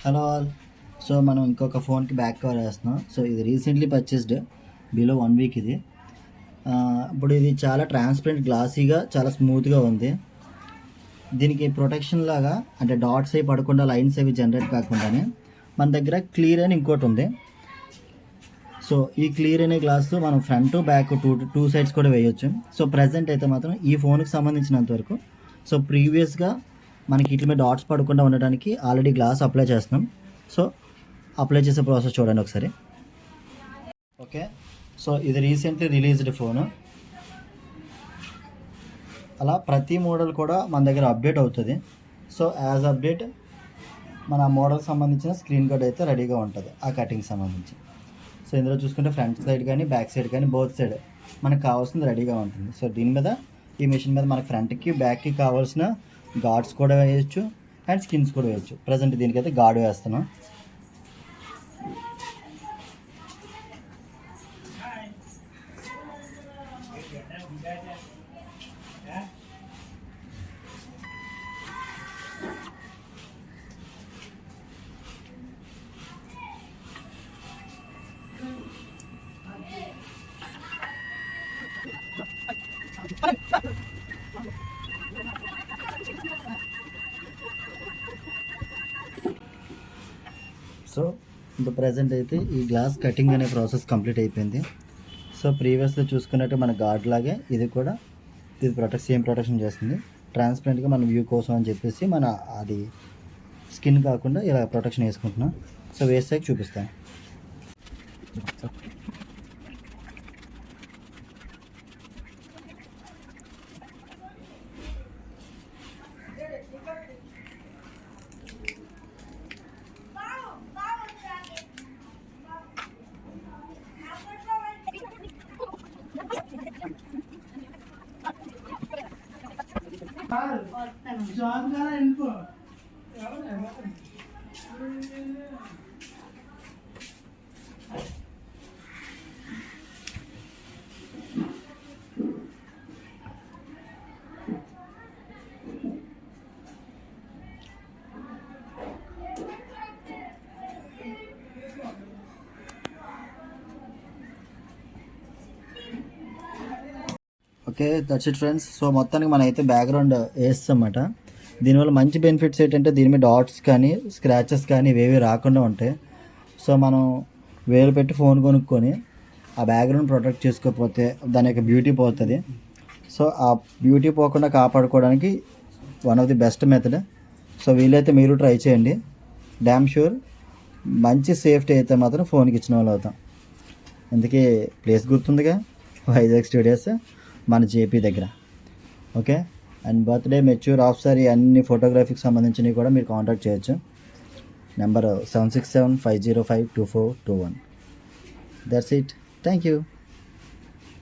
Hello all. So మనం ఇంకొక ఫోన్కి బ్యాక్ కవర్ వేస్తున్నాం. సో ఇది రీసెంట్లీ పర్చేస్డ్, బిలో 1 వీక్ ఇది. ఇప్పుడు ఇది చాలా ట్రాన్స్పరెంట్, గ్లాసీగా, చాలా స్మూత్గా ఉంది. దీనికి ప్రొటెక్షన్ లాగా, అంటే డాట్స్ అవి పడకుండా, లైన్స్ అవి జనరేట్ కాకుండానే మన దగ్గర క్లియర్ అని ఇంకోటి ఉంది. సో ఈ క్లియర్ అనే గ్లాస్ మనం ఫ్రంట్ బ్యాక్ టూ సైడ్స్ కూడా వేయొచ్చు. సో ప్రజెంట్ అయితే మాత్రం ఈ ఫోన్కి సంబంధించినంత వరకు, సో ప్రీవియస్గా మనకి ఇట్ల మీద డాట్స్ పడకుండా ఉండడానికి ఆల్రెడీ గ్లాస్ అప్లై చేస్తున్నాం. సో అప్లై చేసే ప్రాసెస్ చూడండి ఒకసారి. ఓకే, సో ఇది రీసెంట్లీ రిలీజ్డ్ ఫోను. అలా ప్రతి మోడల్ కూడా మన దగ్గర అప్డేట్ అవుతుంది. సో యాజ్ అప్డేట్ మన మోడల్కి సంబంధించిన స్క్రీన్ గార్డ్ అయితే రెడీగా ఉంటుంది, ఆ కటింగ్ సంబంధించి. సో ఇందులో చూసుకుంటే ఫ్రంట్ సైడ్ కానీ బ్యాక్ సైడ్ కానీ బోత్ సైడ్ మనకు కావాల్సింది రెడీగా ఉంటుంది. సో దీని మీద, ఈ మిషన్ మీద మనకి ఫ్రంట్కి బ్యాక్కి కావాల్సిన గార్డ్స్ కూడా వేయచ్చు అండ్ స్కిన్స్ కూడా వేయచ్చు. ప్రజెంట్ దీనికైతే గార్డ్ వేస్తున్నాం. సో ఇప్పుడు ప్రజెంట్ అయితే ఈ గ్లాస్ కటింగ్ అనే ప్రాసెస్ కంప్లీట్ అయిపోయింది. సో ప్రీవియస్లో చూసుకున్నట్టు మన గార్డ్ లాగే ఇది కూడా, ఇది సేమ్ ప్రొటెక్షన్ చేస్తుంది. ట్రాన్స్పరెంట్గా మన వ్యూ కోసం అని చెప్పేసి మన అది స్కిన్ కాకుండా ఇలా ప్రొటెక్షన్ వేసుకుంటున్నాం. సో వేసాక చూపిస్తాను. Okay, that's it friends. So మొత్తానికి మనం అయితే బ్యాక్గ్రౌండ్ వేస్తామన్నమాట. దీనివల్ల మంచి బెనిఫిట్స్ ఏంటంటే దీని మీద డాట్స్ కానీ స్క్రాచెస్ కానీ ఇవేవి రాకుండా ఉంటాయి. సో మనం వేలు పెట్టి ఫోన్ కొనుక్కొని ఆ బ్యాక్గ్రౌండ్ ప్రొటెక్ట్ చేసుకోకపోతే దాని యొక్క బ్యూటీ పోతుంది. సో ఆ బ్యూటీ పోకుండా కాపాడుకోవడానికి one of the best method. So వీలైతే మీరు ట్రై చేయండి. డ్యామ్ షూర్ మంచి సేఫ్టీ అయితే మాత్రం ఫోన్కి ఇచ్చిన వాళ్ళు అవుతాం. అందుకే ప్లేస్ గుర్తుందిగా, వైజాగ్ స్టూడియోస్, మన జేపీ దగ్గర. Okay, and birthday, mature, of sorry అన్ని ఫోటోగ్రఫీకి సంబంధించినవి కూడా మీరు కాంటాక్ట్ చేయొచ్చు. Number 7675052421. That's it. Thank you.